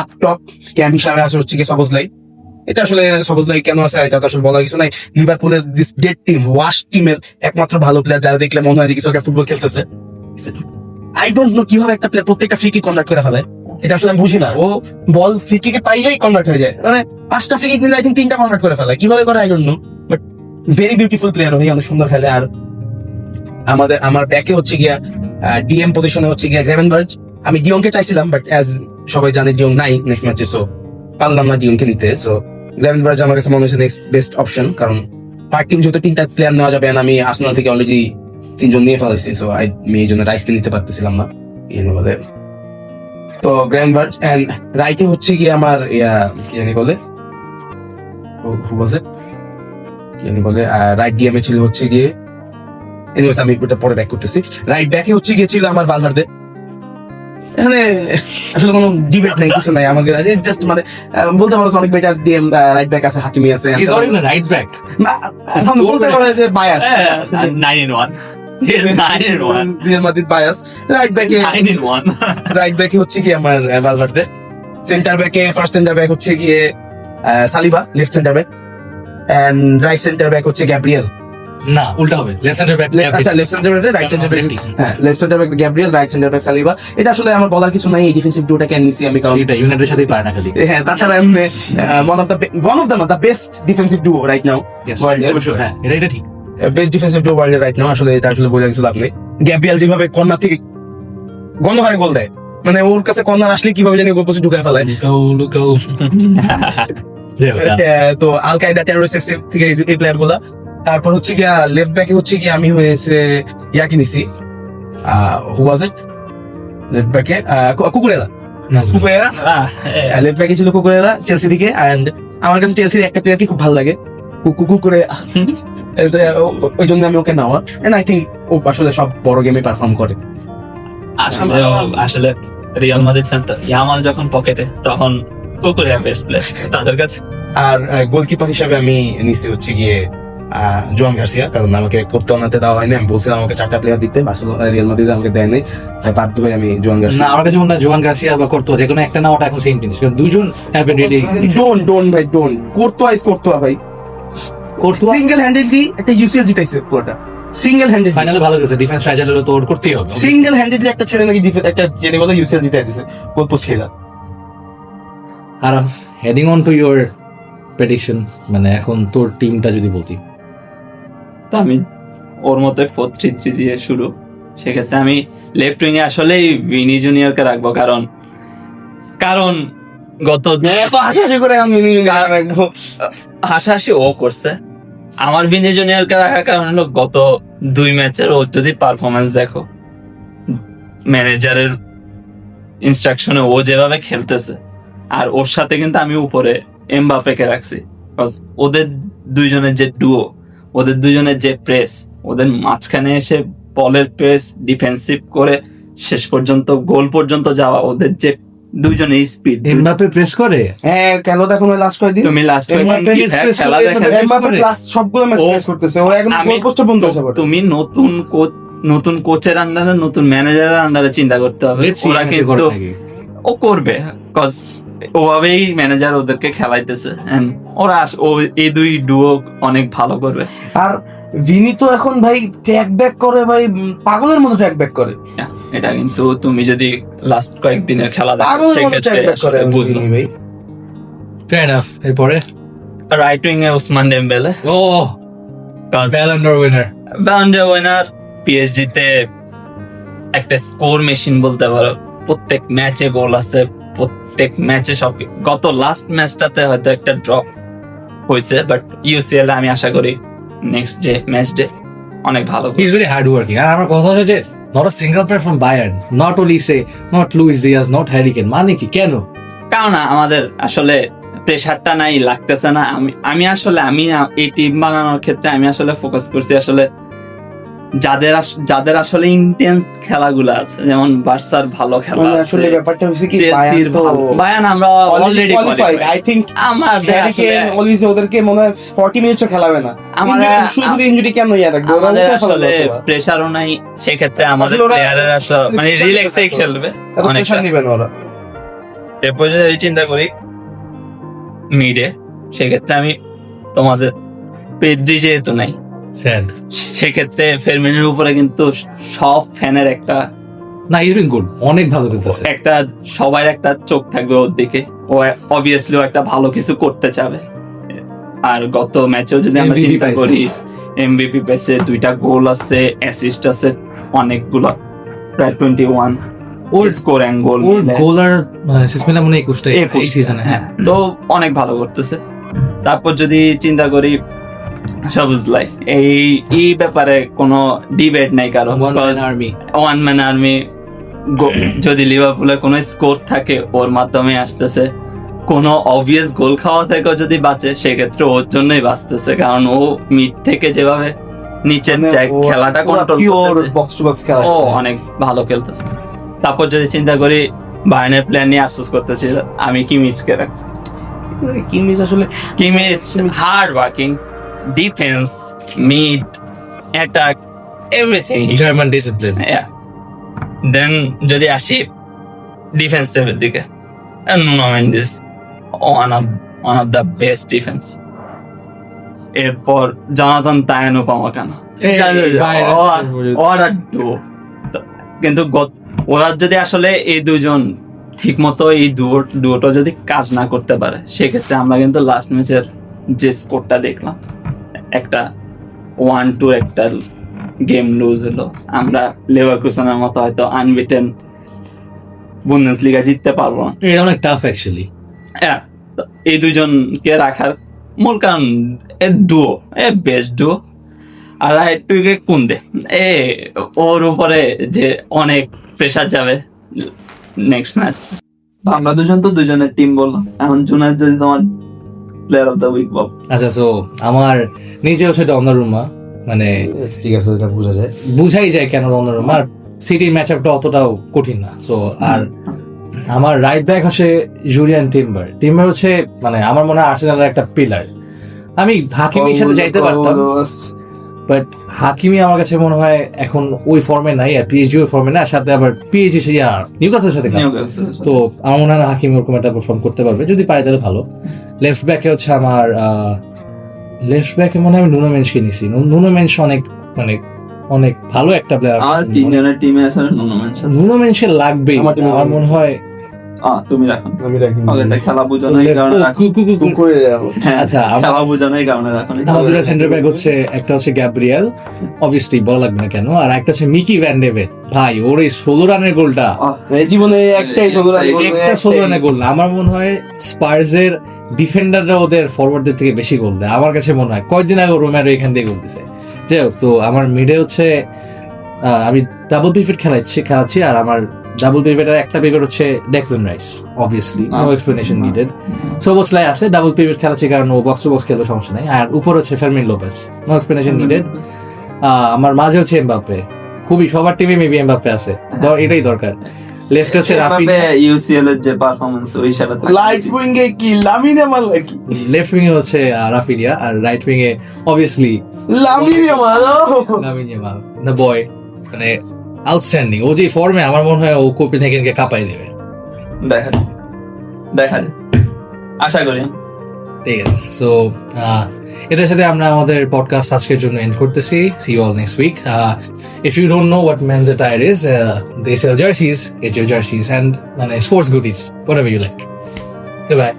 আপ টপ ক্যাম্প হিসাবে আছে হচ্ছে গিয়ে সবজলাই। এটা আসলে সবজলাই কেন আছে এটা তো আসলে বলার কিছু নাই। লিভারপুলের দিস ডেড টিম, ওয়াশ টিমের একমাত্র ভালো প্লেয়ার যারা দেখলে মনে হয় যে কিছু একটা ফুটবল খেলতেছে। আই ডোন্ট নো কিভাবে একটা প্লেয়ার প্রত্যেকটা ফ্রি কিক কনভার্ট করে ফেলে, এটা আসলে আমি বুঝি না। ও বল ফ্রি কিকে পাইলেই কনভার্ট হয়ে যায়, মানে 5টা ফ্রি কিক নিলে আই থিঙ্ক 3টা কনভার্ট করে ফেলে, কিভাবে করে I don't know, but very beautiful player, ভাই অনেক সুন্দর খেলে। আর আমার ব্যাকে হচ্ছে গিয়া ডিএম পজিশনে হচ্ছে গিয়া গ্রেভেনবার্জ। আমি ডিয়ংকে চাইছিলাম, বাট অ্যাজ সবাই জানে ডিয়ং নাই নেক্সট ম্যাচে, সো পারলাম না ডিয়ংকে নিতে। সো গ্রেভেনবার্জ আমার কাছে মনে হচ্ছে নেক্সট বেস্ট অপশন, কারণ পার টিম যেহেতু 3টা প্লেয়ার নেওয়া যাবে, আমি আর্সেনাল থেকে অলরেডি 3জন নিয়ে ফেলেছি, সো আমি এই জন্য রাইসকে নিতে পারতেছিলাম না বলে। তো গ্রেভেনবার্জ এন্ড রাইটে হচ্ছে গিয়ে আমার কি জানি বলে রাইট ডিএমএ ছিল হচ্ছে গিয়ে, এনিওয়েজ আমি ওটা পরে ব্যাক করতেছি। রাইট ব্যাকে হচ্ছে গিয়েছিল আমার ভালভার্দে। এখানে আসলে কোনো ডিবেট নাই, কিছু নাই আমাকে, জাস্ট মানে বলতে পারো অনেক বেটার ডিএম রাইট ব্যাক আছে, হাকিমি আছে, is not even right back. এখন বলতে পারো যে bias, 9 in 1, he is 9 in 1, Real Madrid bias. Right ব্যাকে 9 in 1 রাইট ব্যাকে হচ্ছে কি আমার ভালভার্দে। সেন্টার ব্যাকে ফার্স্ট সেন্টার ব্যাক হচ্ছে গিয়ে Saliba, left centre back, and right centre back হচ্ছে গ্যাব্রিয়েল। না, উল্টা হবে, লেফট সেন্টার ব্যাক। আচ্ছা, left centre back, right centre back, হ্যাঁ left centre back Gabriel, right centre back Saliba. এটা আসলে আমার বলার কিছু নাই, এই ডিফেন্সিভ ডুওটা কেন নিছি আমি, কারণ এটা ইউনাইটেডের সাথেই পারে না খালি। হ্যাঁ, তাছাড়া one of the best defensive duo right নাও ওয়ার্ল্ডের। হ্যাঁ, এটা ঠিক। বেস্ট ডিফেন্সিভ ডুও ওয়ার্ল্ডের রাইট নাও। আসলে এটা আসলে বোঝার কিছু লাভ নেই। গ্যাব্রিয়েল যেভাবে কর্নার থেকে গণহারে গোল দেয়, মানে ওর কাছে কর্নার আসলে কিভাবে জানি গোল পোস্টে ঢুকায় ফেলায়। লুকাও তো আল কায়দা টেররিস্ট থেকে এই প্লেয়ার গুলা। তারপর হচ্ছে গিয়া লেফট ব্যাকে হচ্ছে গিয়ে আমি হয়েছে ইয়াকে নিছি, হু ওয়াজ ইট লেফট ব্যাকে, কুকুরেলা। লেফট ব্যাকে ছিল কুকুরেলা চেলসি থেকে। এন্ড আমার কাছে চেলসির একটা প্লেয়ারকে খুব ভালো লাগে, কুকুরে, ওই জন্য আমি ওকে নেওয়া। এন্ড আই থিঙ্ক ও আসলে সব বড় গেমে পারফর্ম করে। আসলে রিয়াল মাদ্রিদ ফ্যান তো, ইয়ামাল যখন পকেটে তখন কুকুরিয়া বেস্ট প্লেয়ার তাদের কাছে। আর গোলকিপার হিসাবে আমি নিচ্ছি হচ্ছে গিয়ে জোয়ান গার্সিয়া, কারণ আমাকে করতে আনাতে দেওয়া হয়নি। আমি বলছিলাম আমাকে 4টা প্লেয়ার দিতে, বার্সেলোনা রিয়াল মাদ্রিদ আমাকে দেয় নাই, তাই বাধ্য হয়ে আমি জোয়ান না, গার্সিয়া। আমার কাছে মনে হয় জোয়ান গার্সিয়া বা করতো যে কোনো একটা নাওটা এখন সেম জিনিস, কারণ দুইজন have been really don't Karatoya ভাই, করতো। সিঙ্গেল হ্যান্ডেডলি একটা ইউসিএল জিতাইছে পুরোটা, সিঙ্গেল হ্যান্ডেডলি। ফাইনালে ভালো করেছে, ডিফেন্স ফ্রাজাইল হলো তো ওর করতেই হবে। সিঙ্গেল হ্যান্ডেডলি একটা ছেলে নাকি একটা জেনে বলে ইউসিএল জিতাই দিছে গোল পোস্ট খেলা। আর heading on to your prediction, মানে এখন তোর টিমটা যদি বলতি। তো আমি ওর মতে 4-3-3 দিয়ে শুরু। সেক্ষেত্রে আমি লেফট উইং এ আসলেই ভিনি জুনিয়রকে রাখবো, কারণ গত এত হাসি করে আমি রাখবো, হাসাহাসি ও করছে। আমার ভিনি জুনিয়রকে রাখার কারণ হলো গত 2 ম্যাচের ও যদি পারফরমেন্স দেখো, ম্যানেজারের ইনস্ট্রাকশনে ও যেভাবে খেলতেছে, আর ওর সাথে কিন্তু আমি উপরে এমবাপ্পেকে রাখছি। ওদের দুইজনের যে ডুও, ওদের দুজনের যে প্রেস, ওদের মাঝখানে এসে বলের প্রেস ডিফেন্সিভ করে শেষ পর্যন্ত গোল পর্যন্ত যাওয়া, ওদের যে দুইজনের স্পিড। এমবাপ্পে প্রেস করে, হ্যাঁ খেলো দেখো লাস্ট কয়েকদিন তুমি লাস্ট এমবাপ্পে খেলা দেখে এমবাপ্পে লাস্ট সবগুলো ম্যাচ প্রেস করতেছে, ও একদম গোল পোস্টে বন্ধ হয়ে যাবে। তুমি নতুন কোচের আন্ডারে, নতুন ম্যানেজারের আন্ডারে চিন্তা করতে হবে। ওরা কিন্তু ও করবে, কজ ওভাবেই ম্যানেজার ওদেরকে খেলাইতেছে। ওরা এই দুই ডুও অনেক ভালো করবে। আর ভিনি তো এখন ভাই ট্র্যাক ব্যাক করে ভাই, পাগলের মতো ট্র্যাক ব্যাক করে, এটা কিন্তু তুমি যদি লাস্ট কয়েকদিনের খেলা দেখো পাগলের মতো ট্র্যাক ব্যাক করে সেক্ষেত্রে বুঝলো। ভিনি ভাই। Fair enough. এরপরে রাইট উইং এ ওসমান ডেম্বেলে, ও ব্যালন ড'র উইনার। ব্যালন্ডার উইনার, পিএসজি তে একটা স্কোর মেশিন বলতে পারো, প্রত্যেক ম্যাচে গোল আছে, প্রত্যেক ম্যাচে সব। গত লাস্ট ম্যাচটাতে হয়তো একটা ড্রপ হয়েছে, বাট ইউসিএল আমি আশা করি নেক্সট যে ম্যাচ ডে অনেক ভালো he is very hard working. আর আমার কথা হচ্ছে যে not a single player from Bayern, not Olise, not Luis Diaz, not Harry Kane, মানে কি কেন? কারণ আমাদের আসলে প্রেশারটা নাই, লাগতেছে না। আমি আসলে এই টিম বানানোর ক্ষেত্রে আমি আসলে ফোকাস করছি আসলে যাদের আসলে ইন্টেন্স খেলাগুলো আছে, যেমন বার্সার ভালো খেলা মানে আছে, আসলে ব্যাপারটা হচ্ছে কি, চেলসির ভালো। বায়ার্ন আমরা অলরেডি কোয়ালিফাইড, আই থিংক আমাদের হ্যারি আসলে কেন ওলিসে ওদেরকে মনে হয় 40 মিনিটও খেলাবে না। শুধু ইনজুরি কেন ইয়া রাখবে, ওরা আমাদের উঠে ফেলাবে আসলে হয়তোবা। প্রেশারও নাই, সেক্ষেত্রে আমাদের আসলে ওরা প্লেয়ারের আসলে মানে pressure রিল্যাক্সেই নিবে না। খেলবে এত অনেকটা। প্রেশার নিবে না ওরা। এরপর যদি আমি চিন্তা করি মিডে, সেক্ষেত্রে আমি তোমাদের পেদ্রি যেহেতু নাই, স্যাড। সেক্ষেত্রে ফেরমিনের উপরে কিন্তু সব ফ্যানের একটা না, ইজ বিন গুড, অনেক ভালো খেলতেছে। সবার একটা চোখ থাকবে ওর দিকে। ও অবভিয়াসলি একটা ভালো কিছু করতে চাবে। আর গত ম্যাচেও যদি আমরা MVP চিন্তা পাইছে। করি, এমভিপি পাইছে, 2টা গোল আছে, অ্যাসিস্ট আছে অনেকগুলো, প্রায় 21 ওর স্কোর অ্যান্ড গোল ওর গোলার অ্যাসিস্ট মিলা মনে 21টা এই সিজনে। হ্যাঁ, তো অনেক ভালো করতেছে। তারপর যদি চিন্তা করি সবুজলাই, এই ব্যাপারে কোনো ডিবেট নাই কারণ one man army. One man army. যদি লিভারপুলের কোনো স্কোর থাকে ওর মাধ্যমে আসতেছে, কোনো অবভিয়াস গোল খাওয়া থেকেও যদি বাঁচে সেক্ষেত্রে ওর জন্যই বাঁচতেছে, কারণ ও মিড থেকে যেভাবে নিচের মানে যায় ও খেলাটা পুরো কন্ট্রোল pure করতেছে, box to box খেলা। ও অনেক ভালো খেলতেছে। তারপর যদি চিন্তা করি বায়ার্নের প্লেয়ার নিয়ে আফসোস করতেছি, আমি কিমিচকে রাখছি। কিমিচ আসলে Kimmich hard working, defence, mid, attack, everything. German discipline. Then যদি আসি ডিফেন্সের দিকে, Nuno Mendes one of the best defence. এরপর জনাথন তায়ান উপমাকানো, ওরা duo। কিন্তু ওরা যদি আসলে এই দুজন ঠিক মতো এই ডুয়োটা যদি কাজ না করতে পারে, সেক্ষেত্রে আমরা কিন্তু লাস্ট ম্যাচের যে স্কোরটা দেখলাম, একটা 1-2 একটা গেম লুজ হলো, আমরা লেভারকুসেনের মতো হয়তো আনবিটেন বুন্দেসলিগা জিততে পারবো না। এটা অনেক টাফ অ্যাকচুয়ালি। হ্যাঁ, তো এই দুজনকে রাখার মূল কারণ ডুও, বেস্ট ডুও। আর রাইট উইকে কুন্দে, ওর উপরে যে অনেক প্রেসার যাবে নেক্সট ম্যাচ। আমরা দুজন তো দুজনের টিম বললাম, এখন জুনার যদি তোমার প্লেয়ার অফ দ্য উইক বল। আচ্ছা, তো আমার নিজেও সেটা অন্যরুমা, মানে ঠিক আছে, এটা বোঝা যায়, বুঝাই যায় কেন অন্যরুমা। আর সিটির ম্যাচ আপটা অতটাও কঠিন না। সো আর আমার রাইট ব্যাক হচ্ছে জুলিয়ান টিম্বার। টিম্বার হচ্ছে মানে আমার মনে হয় আর্সেনালের একটা পিলার। আমি হাকিমির সাথে যাইতে পারতাম, বাট হাকিমি আমার কাছে মনে হয় এখন ওই ফর্মে নাই, আর পিএসজি ওই ফর্মে না, সাথে আবার পিএসজি সে নিউকাসলের সাথে খেলে। তো আমার মনে হয় না হাকিমি ওরকম একটা পারফর্ম করতে পারবে, যদি পারে তাহলে ভালো। লেফট ব্যাকে হচ্ছে আমার লেফট ব্যাকে মনে হয় আমি নুনো মেন্সকে নিছি। নুনো মেন্স অনেক মানে অনেক ভালো একটা প্লেয়ার। আমার তিনজনের টিমে আসলে নুনো মেন্স আছে। নুনো মেন্সের লাগবেই, আমার team এ আমার মনে হয়। তুমি রাখো, আমি রাখি ওকে, তা খেলা বোঝানোর কারণে রাখো। করে যাবো। হ্যাঁ, আচ্ছা, খেলা বোঝানোর কারণে রাখো। আমার দুটো সেন্টার ব্যাক হচ্ছে, একটা হচ্ছে গ্যাব্রিয়েল, অবভিয়াসলি বলা লাগবে না কেন, আর একটা হচ্ছে মিকি ভ্যান ডেভেন। ভাই ওর এই 16 রানের গোলটা, এই জীবনে একটাই ষোলো রান, একটা 16 রানের গোল, আমার মনে হয় স্পার্সের ডিফেন্ডাররা ওদের ফরওয়ার্ডদের থেকে বেশি গোল দেয় আমার কাছে মনে হয়। কয়েকদিন আগে রোমেরো এখান থেকে গোল দিছে। যাই হোক, তো আমার মিডে হচ্ছে আমি ডাবল পিভট খেলাচ্ছি, আর আমার ডাবল পিভটের একটা পিভট হচ্ছে Declan Rice, obviously no explanation needed. Szoboszlai আছে, ডাবল পিভট খেলাচ্ছি কারণ ও বক্স টু বক্স খেলবে, সমস্যা নাই। আর উপর হচ্ছে Fermin Lopez, no explanation needed. আমার মাঝে হচ্ছে এমবাপ্পে, খুবই সবার টিমে মেবি এমবাপ্পে আছে, এটাই দরকার। লেফট হচ্ছে রাফিনিয়া, ইউসিএল এর যে পারফরম্যান্স ওই হিসাবে লাইট উইং এ কি লামিন ইয়ামাল নাকি? লেফট উইং এ হচ্ছে রাফিনিয়া, আর রাইট উইং এ obviously Lamine Yamal, Lamine Yamal the boy, মানে আউটস্ট্যান্ডিং। ও যে ফর্মে, আমার মনে হয় ও কোপেনহেগেনকে কাঁপাই দেবে। দেখা যায়, আশা করি। ঠিক আছে, সো এটার সাথে আমরা আমাদের পডকাস্ট আজকের জন্য এন্ড করতেছি। See you all next week. If you don't know what men's attire is, they sell jerseys, get your jerseys and মানে sports goodies, whatever you like. By.